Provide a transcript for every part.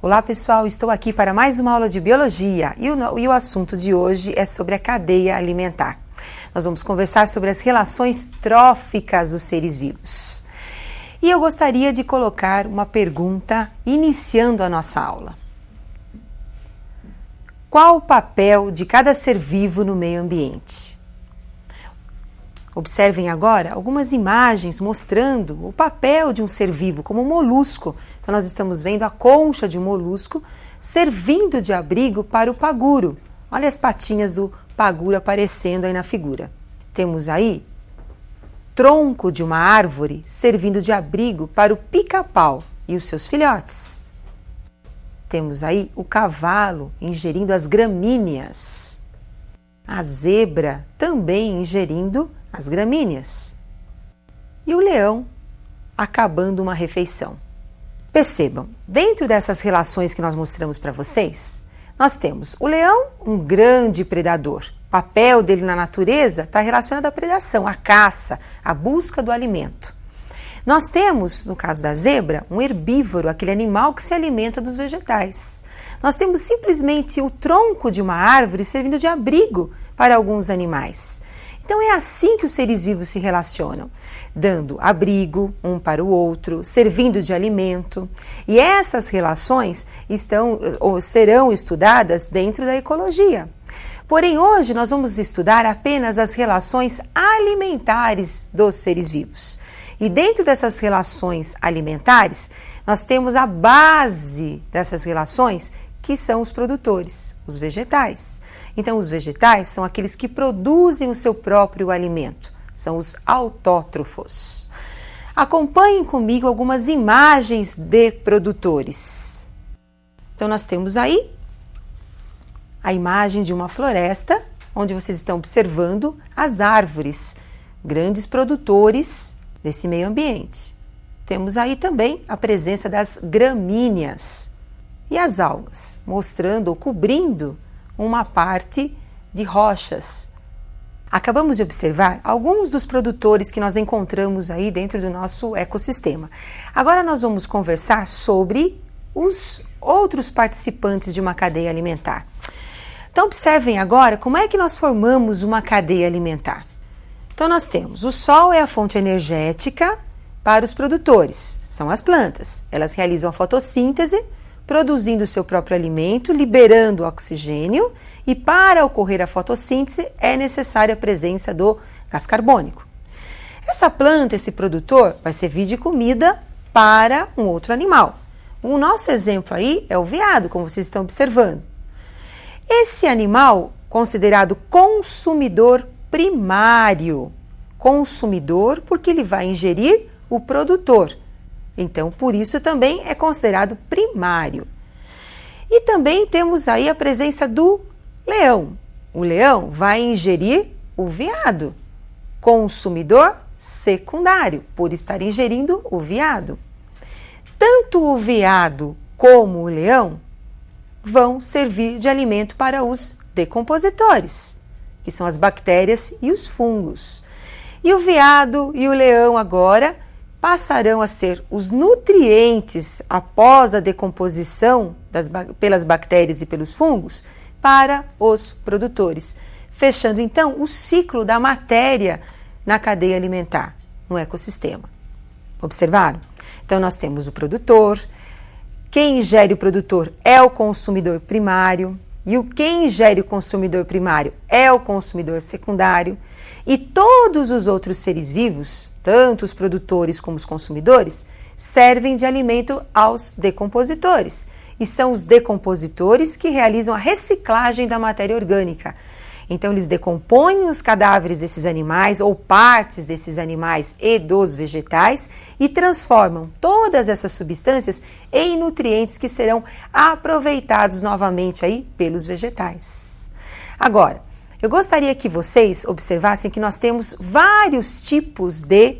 Olá pessoal, estou aqui para mais uma aula de Biologia e o assunto de hoje é sobre a cadeia alimentar. Nós vamos conversar sobre as relações tróficas dos seres vivos. E eu gostaria de colocar uma pergunta iniciando a nossa aula. Qual o papel de cada ser vivo no meio ambiente? Observem agora algumas imagens mostrando o papel de um ser vivo como um molusco. Então nós estamos vendo a concha de um molusco servindo de abrigo para o paguro. Olha as patinhas do paguro aparecendo aí na figura. Temos aí tronco de uma árvore servindo de abrigo para o pica-pau e os seus filhotes. Temos aí o cavalo ingerindo as gramíneas. A zebra também ingerindo as gramíneas. E o leão acabando uma refeição. Percebam, dentro dessas relações que nós mostramos para vocês, nós temos o leão, um grande predador. O papel dele na natureza está relacionado à predação, à caça, à busca do alimento. Nós temos, no caso da zebra, um herbívoro, aquele animal que se alimenta dos vegetais. Nós temos simplesmente o tronco de uma árvore servindo de abrigo para alguns animais. Então é assim que os seres vivos se relacionam, dando abrigo um para o outro, servindo de alimento. E essas relações serão estudadas dentro da ecologia. Porém, hoje nós vamos estudar apenas as relações alimentares dos seres vivos. E dentro dessas relações alimentares, nós temos a base dessas relações, que são os produtores, os vegetais. Então, os vegetais são aqueles que produzem o seu próprio alimento, são os autótrofos. Acompanhem comigo algumas imagens de produtores. Então, nós temos aí a imagem de uma floresta, onde vocês estão observando as árvores, grandes produtores desse meio ambiente. Temos aí também a presença das gramíneas e as algas, mostrando ou cobrindo uma parte de rochas. Acabamos de observar alguns dos produtores que nós encontramos aí dentro do nosso ecossistema. Agora nós vamos conversar sobre os outros participantes de uma cadeia alimentar. Então observem agora como é que nós formamos uma cadeia alimentar. Então nós temos o sol é a fonte energética para os produtores, são as plantas. Elas realizam a fotossíntese, produzindo o seu próprio alimento, liberando oxigênio, e para ocorrer a fotossíntese é necessária a presença do gás carbônico. Essa planta, esse produtor, vai servir de comida para um outro animal. O nosso exemplo aí é o veado, como vocês estão observando. Esse animal, considerado consumidor primário, consumidor porque ele vai ingerir o produtor. Então, por isso também é considerado primário. E também temos aí a presença do leão. O leão vai ingerir o veado, consumidor secundário, por estar ingerindo o veado. Tanto o veado como o leão vão servir de alimento para os decompositores, que são as bactérias e os fungos. E o veado e o leão agora passarão a ser os nutrientes após a decomposição pelas bactérias e pelos fungos para os produtores, fechando então o ciclo da matéria na cadeia alimentar, no ecossistema. Observaram? Então nós temos o produtor, quem ingere o produtor é o consumidor primário, e quem ingere o consumidor primário é o consumidor secundário, e todos os outros seres vivos, tanto os produtores como os consumidores, servem de alimento aos decompositores. E são os decompositores que realizam a reciclagem da matéria orgânica. Então, eles decompõem os cadáveres desses animais ou partes desses animais e dos vegetais e transformam todas essas substâncias em nutrientes que serão aproveitados novamente aí pelos vegetais. Agora, eu gostaria que vocês observassem que nós temos vários tipos de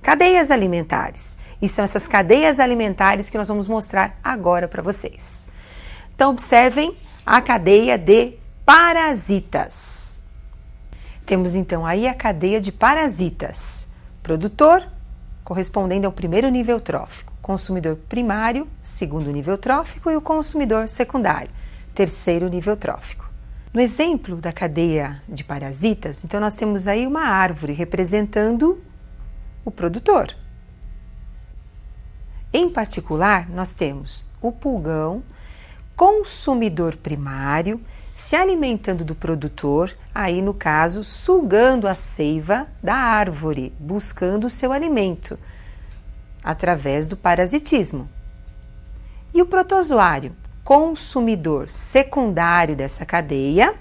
cadeias alimentares. E são essas cadeias alimentares que nós vamos mostrar agora para vocês. Então, observem a cadeia de parasitas. Temos então aí a cadeia de parasitas: produtor, correspondendo ao primeiro nível trófico, consumidor primário, segundo nível trófico, e o consumidor secundário, terceiro nível trófico. No exemplo da cadeia de parasitas, então nós temos aí uma árvore representando o produtor. Em particular, nós temos o pulgão, consumidor primário, se alimentando do produtor, aí no caso, sugando a seiva da árvore, buscando o seu alimento, através do parasitismo. E o protozoário, consumidor secundário dessa cadeia,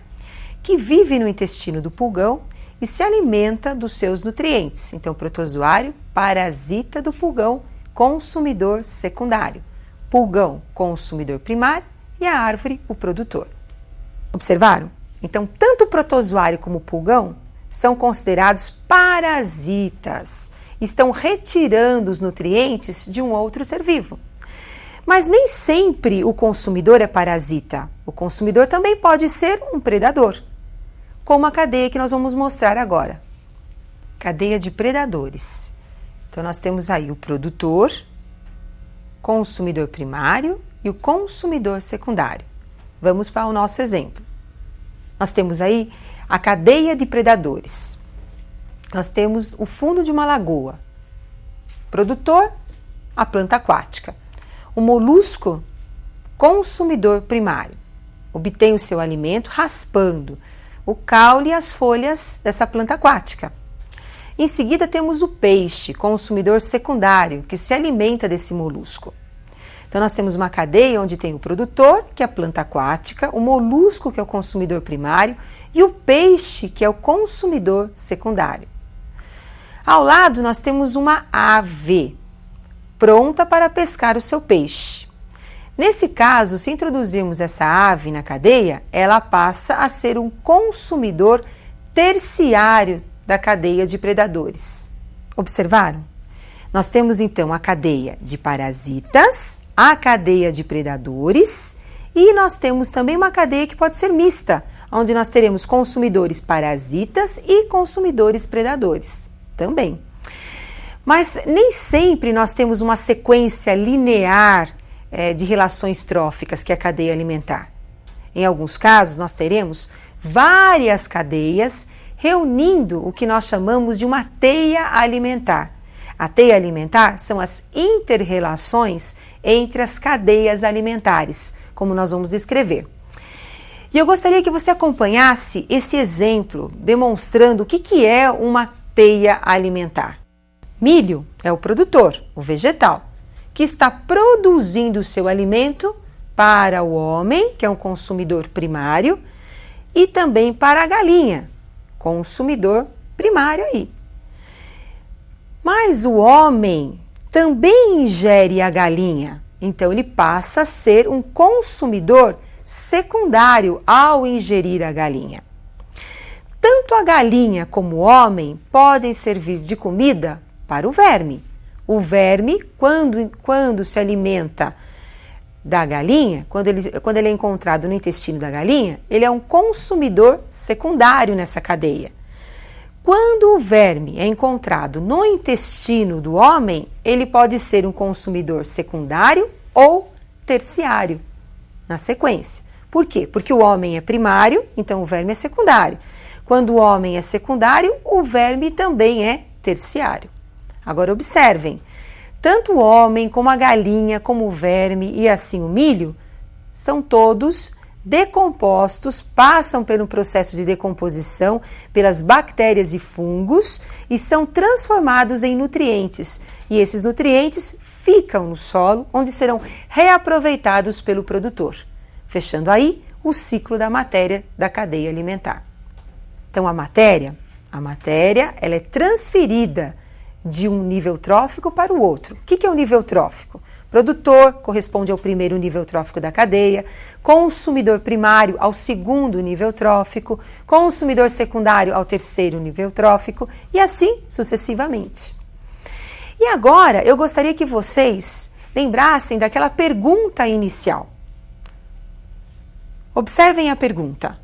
que vive no intestino do pulgão e se alimenta dos seus nutrientes. Então, protozoário, parasita do pulgão, consumidor secundário. Pulgão, consumidor primário e a árvore, o produtor. Observaram? Então, tanto o protozoário como o pulgão são considerados parasitas. Estão retirando os nutrientes de um outro ser vivo. Mas nem sempre o consumidor é parasita. O consumidor também pode ser um predador, como a cadeia que nós vamos mostrar agora. Cadeia de predadores. Então, nós temos aí o produtor, consumidor primário e o consumidor secundário. Vamos para o nosso exemplo. Nós temos aí a cadeia de predadores. Nós temos o fundo de uma lagoa. Produtor, a planta aquática. O molusco, consumidor primário. Obtém o seu alimento raspando o caule e as folhas dessa planta aquática. Em seguida temos o peixe, consumidor secundário, que se alimenta desse molusco. Então, nós temos uma cadeia onde tem o produtor, que é a planta aquática, o molusco, que é o consumidor primário, e o peixe, que é o consumidor secundário. Ao lado, nós temos uma ave, pronta para pescar o seu peixe. Nesse caso, se introduzirmos essa ave na cadeia, ela passa a ser um consumidor terciário da cadeia de predadores. Observaram? Nós temos então a cadeia de parasitas, a cadeia de predadores e nós temos também uma cadeia que pode ser mista, onde nós teremos consumidores parasitas e consumidores predadores também. Mas nem sempre nós temos uma sequência linear de relações tróficas, que é a cadeia alimentar. Em alguns casos, nós teremos várias cadeias reunindo o que nós chamamos de uma teia alimentar. A teia alimentar são as inter-relações entre as cadeias alimentares, como nós vamos descrever. E eu gostaria que você acompanhasse esse exemplo, demonstrando o que é uma teia alimentar. Milho é o produtor, o vegetal, que está produzindo o seu alimento para o homem, que é um consumidor primário, e também para a galinha, consumidor primário aí. Mas o homem também ingere a galinha, então ele passa a ser um consumidor secundário ao ingerir a galinha. Tanto a galinha como o homem podem servir de comida para o verme. O verme, quando se alimenta da galinha, quando ele é encontrado no intestino da galinha, ele é um consumidor secundário nessa cadeia. Quando o verme é encontrado no intestino do homem, ele pode ser um consumidor secundário ou terciário, na sequência. Por quê? Porque o homem é primário, então o verme é secundário. Quando o homem é secundário, o verme também é terciário. Agora observem, tanto o homem como a galinha, como o verme e assim o milho, são todos decompostos, passam pelo processo de decomposição pelas bactérias e fungos e são transformados em nutrientes. E esses nutrientes ficam no solo, onde serão reaproveitados pelo produtor, fechando aí o ciclo da matéria da cadeia alimentar. Então a matéria ela é transferida de um nível trófico para o outro. O que é o nível trófico? Produtor corresponde ao primeiro nível trófico da cadeia, consumidor primário ao segundo nível trófico, consumidor secundário ao terceiro nível trófico e assim sucessivamente. E agora eu gostaria que vocês lembrassem daquela pergunta inicial. Observem a pergunta.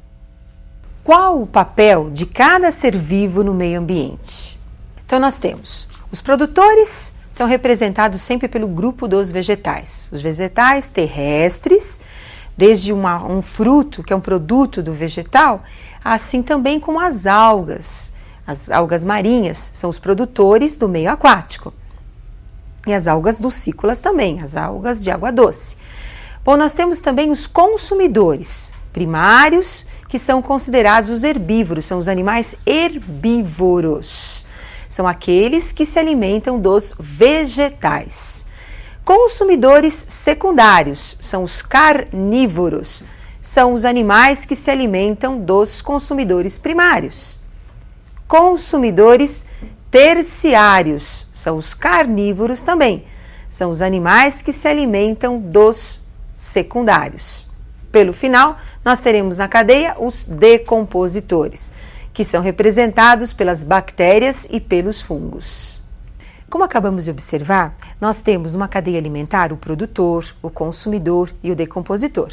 Qual o papel de cada ser vivo no meio ambiente? Então nós temos Os produtores são representados sempre pelo grupo dos vegetais. Os vegetais terrestres, desde um fruto, que é um produto do vegetal, assim também como as algas. As algas marinhas são os produtores do meio aquático. E as algas dulcícolas também, as algas de água doce. Bom, nós temos também os consumidores primários, que são considerados os herbívoros, são os animais herbívoros. São aqueles que se alimentam dos vegetais. Consumidores secundários são os carnívoros, são os animais que se alimentam dos consumidores primários. Consumidores terciários são os carnívoros também, são os animais que se alimentam dos secundários. Pelo final, nós teremos na cadeia os decompositores, que são representados pelas bactérias e pelos fungos. Como acabamos de observar, nós temos numa cadeia alimentar o produtor, o consumidor e o decompositor.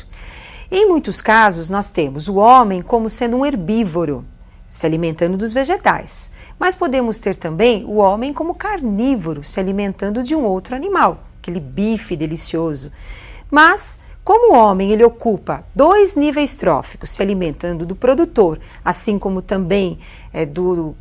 Em muitos casos, nós temos o homem como sendo um herbívoro, se alimentando dos vegetais, mas podemos ter também o homem como carnívoro, se alimentando de um outro animal, aquele bife delicioso. Mas, como o homem ele ocupa 2 níveis tróficos, se alimentando do produtor, assim como também do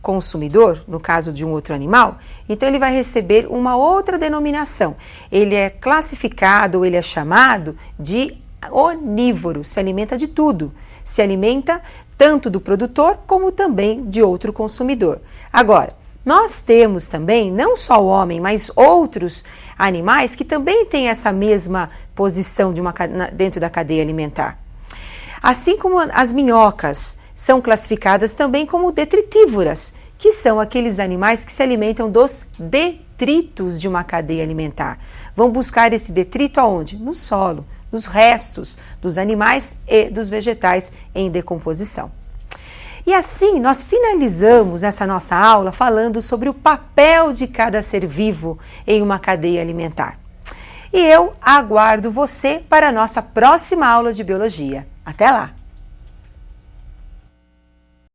consumidor, no caso de um outro animal, então ele vai receber uma outra denominação. Ele é classificado, ele é chamado de onívoro, se alimenta de tudo, se alimenta tanto do produtor como também de outro consumidor. Agora, nós temos também, não só o homem, mas outros animais que também têm essa mesma posição dentro da cadeia alimentar. Assim como as minhocas são classificadas também como detritívoras, que são aqueles animais que se alimentam dos detritos de uma cadeia alimentar. Vão buscar esse detrito aonde? No solo, nos restos dos animais e dos vegetais em decomposição. E assim nós finalizamos essa nossa aula falando sobre o papel de cada ser vivo em uma cadeia alimentar. E eu aguardo você para a nossa próxima aula de biologia. Até lá!